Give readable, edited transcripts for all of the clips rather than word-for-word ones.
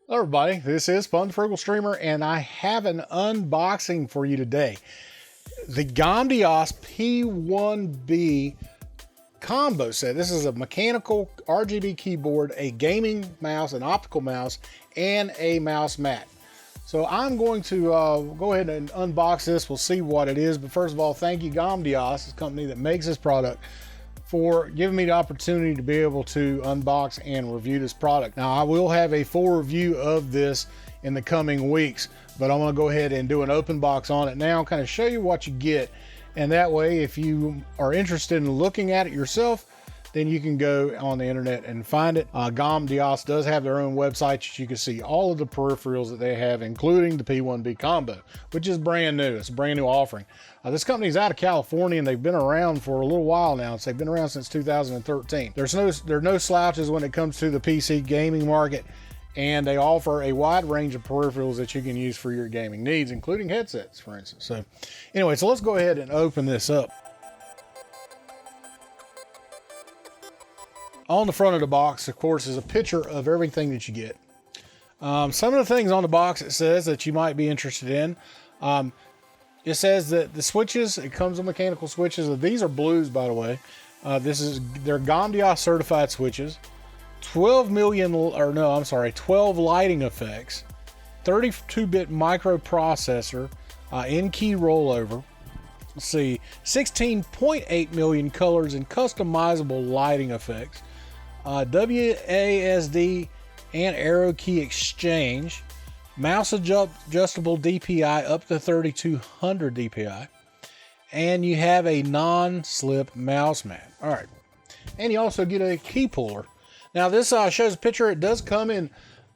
Hello everybody, this is Fun Frugal Streamer and I have an unboxing for you today. The Gamdias P1B combo set. This is a mechanical RGB keyboard, a gaming mouse, an optical mouse, and a mouse mat. So I'm going to go ahead and unbox this. We'll see what it is. But first of all, thank you Gamdias, the company that makes this product, for giving me the opportunity to be able to unbox and review this product. Now, I will have a full review of this in the coming weeks, but I'm gonna go ahead and do an open box on it now, kind of show you what you get. And that way, if you are interested in looking at it yourself, then you can go on the internet and find it. Gamdias does have their own website that you can see all of the peripherals that they have, including the P1B combo, which is brand new. It's a brand new offering. This company is out of California and they've been around for a little while now. So they've been around since 2013. There are no slouches when it comes to the PC gaming market, and they offer a wide range of peripherals that you can use for your gaming needs, including headsets, for instance. So anyway, so let's go ahead and open this up. On the front of the box, of course, is a picture of everything that you get. Some of the things on the box it says that you might be interested in. It says that the switches, it comes with mechanical switches. These are blues, by the way. They're Gamdias certified switches. 12 lighting effects, 32-bit microprocessor, in-key rollover. Let's see, 16.8 million colors and customizable lighting effects. WASD and arrow key exchange, mouse adjustable DPI up to 3200 DPI, and you have a non-slip mouse mat. All right, and you also get a key puller. Now this shows a picture. It does come in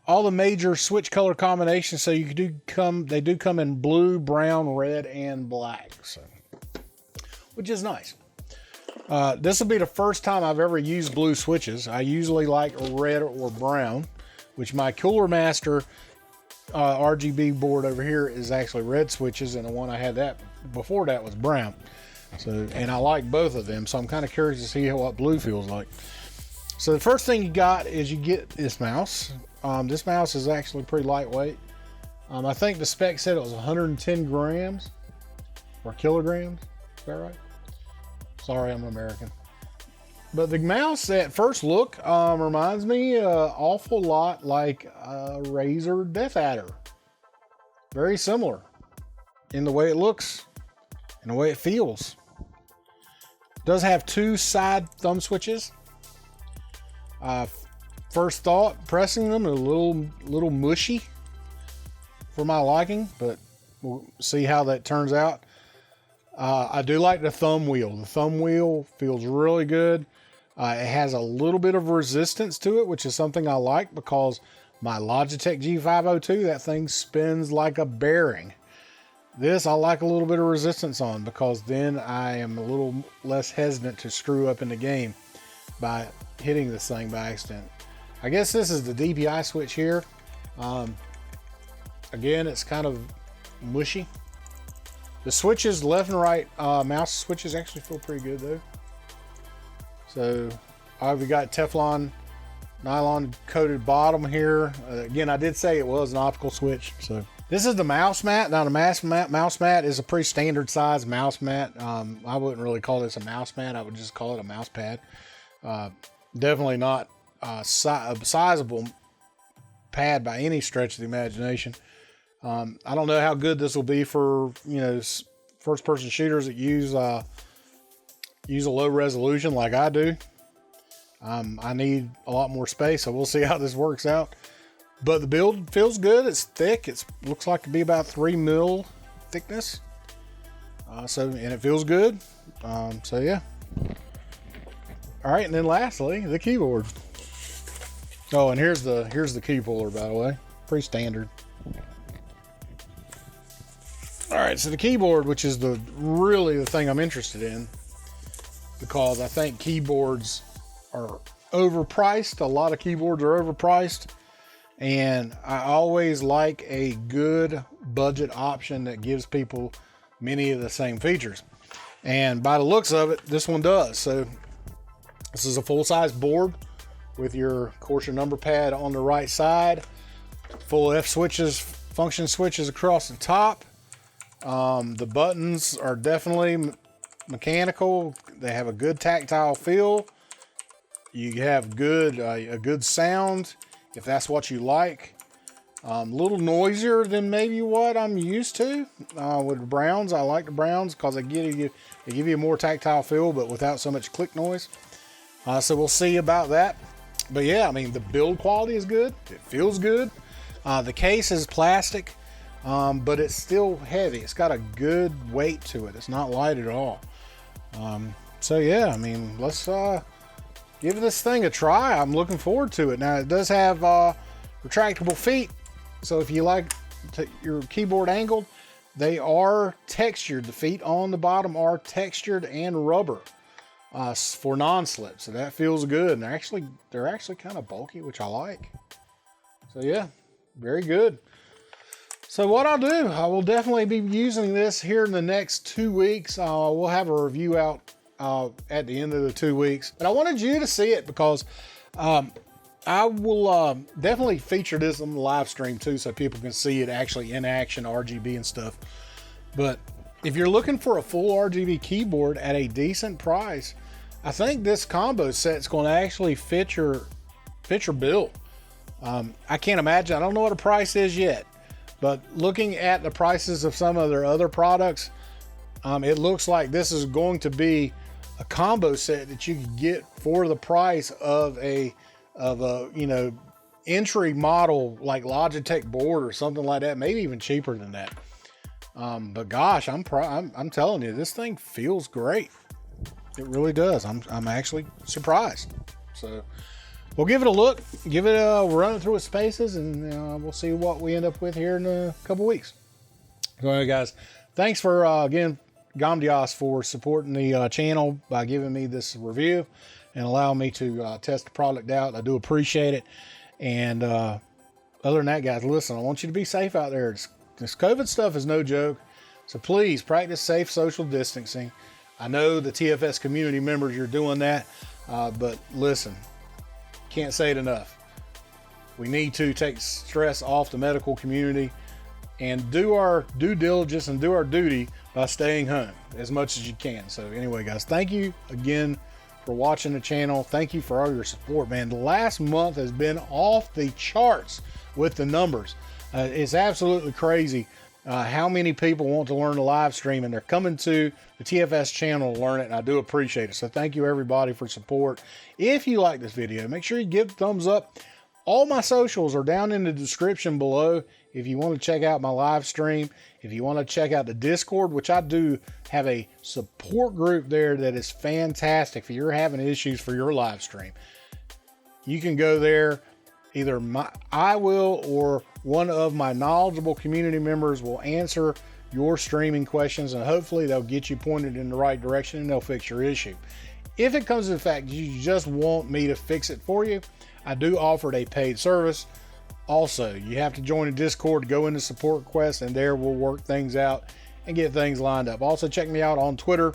all the major switch color combinations, so they do come in blue, brown, red, and black, so, which is nice. This will be the first time I've ever used blue switches. I usually like red or brown, which my Cooler Master RGB board over here is actually red switches, and the one I had before that was brown. So, and I like both of them, so I'm kind of curious to see what blue feels like. So the first thing you got is you get this mouse. This mouse is actually pretty lightweight. I think the spec said it was 110 grams or kilograms. Is that right? Sorry, I'm American. But the mouse at first look reminds me an awful lot like a Razer Death Adder. Very similar in the way it looks and the way it feels. It does have two side thumb switches. First thought, pressing them a little mushy for my liking, but we'll see how that turns out. I do like the thumb wheel. The thumb wheel feels really good. It has a little bit of resistance to it, which is something I like because my Logitech G502, that thing spins like a bearing. This I like a little bit of resistance on because then I am a little less hesitant to screw up in the game by hitting this thing by accident. I guess this is the DPI switch here. Again, it's kind of mushy. The switches, left and right mouse switches, actually feel pretty good though. So we got Teflon nylon coated bottom here. Again, I did say it was an optical switch. So this is the mouse mat. Now the mouse mat is a pretty standard size mouse mat. I wouldn't really call this a mouse mat. I would just call it a mouse pad. Definitely not a sizable pad by any stretch of the imagination. I don't know how good this will be for, first person shooters that use a low resolution like I do. I need a lot more space, so we'll see how this works out. But the build feels good. It's thick. It looks like to be about 3 mil thickness. And it feels good. So yeah. All right, and then lastly, the keyboard. Oh, and here's the key puller, by the way. Pretty standard. All right, so the keyboard, which is really the thing I'm interested in, because I think keyboards are overpriced. A lot of keyboards are overpriced, and I always like a good budget option that gives people many of the same features. And by the looks of it, this one does. So this is a full-size board with your, of course, your number pad on the right side. Full F switches, function switches across the top. The buttons are definitely mechanical. They have a good tactile feel. You have a good sound if that's what you like. A little noisier than maybe what I'm used to with the Browns. I like the Browns because they give you a more tactile feel, but without so much click noise. So we'll see about that. But yeah, I mean, the build quality is good. It feels good. The case is plastic, but it's still heavy. It's got a good weight to it. It's not light at all. So yeah, I mean, let's give this thing a try. I'm looking forward to it. Now, it does have retractable feet. So if you like your keyboard angled, they are textured. The feet on the bottom are textured and rubber for non-slip. So that feels good. And they're actually kind of bulky, which I like. So yeah, very good. So what I'll do, I will definitely be using this here in the next 2 weeks. We'll have a review out at the end of the 2 weeks. But I wanted you to see it because I will definitely feature this on the live stream too, so people can see it actually in action, RGB and stuff. But if you're looking for a full RGB keyboard at a decent price, I think this combo set's going to actually fit your bill. I can't imagine. I don't know what the price is yet, but looking at the prices of some of their other products, it looks like this is going to be a combo set that you can get for the price of a entry model like Logitech board or something like that, maybe even cheaper than that. But gosh, I'm telling you, this thing feels great. It really does. I'm actually surprised. So we'll give it a look, run it through its paces, and we'll see what we end up with here in a couple weeks. So anyway, guys, thanks for again, Gamdias, for supporting the channel by giving me this review and allow me to test the product out. I do appreciate it. And other than that, guys, listen, I want you to be safe out there. This COVID stuff is no joke. So please practice safe social distancing. I know the TFS community members, you're doing that. But listen, can't say it enough. We need to take stress off the medical community and do our due diligence and do our duty by staying home as much as you can. So anyway, guys, thank you again for watching the channel. Thank you for all your support, man. The last month has been off the charts with the numbers. It's absolutely crazy how many people want to learn the live stream, and they're coming to the TFS channel to learn it, and I do appreciate it. So thank you everybody for support. If you like this video, make sure you give a thumbs up. All my socials are down in the description below. If you want to check out my live stream, if you want to check out the Discord, which I do have a support group there that is fantastic if you're having issues for your live stream. You can go there. Either I will or one of my knowledgeable community members will answer your streaming questions, and hopefully they'll get you pointed in the right direction and they'll fix your issue. If it comes to the fact you just want me to fix it for you, I do offer a paid service. Also, you have to join a Discord to go into support requests, and there we'll work things out and get things lined up. Also, check me out on Twitter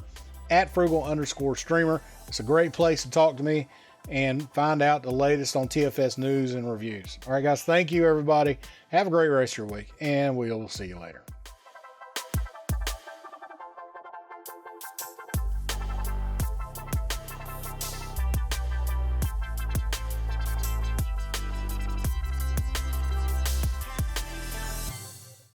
at Frugal_streamer. It's a great place to talk to me and find out the latest on TFS news and reviews. All right, guys, thank you, everybody. Have a great rest of your week, and we'll see you later.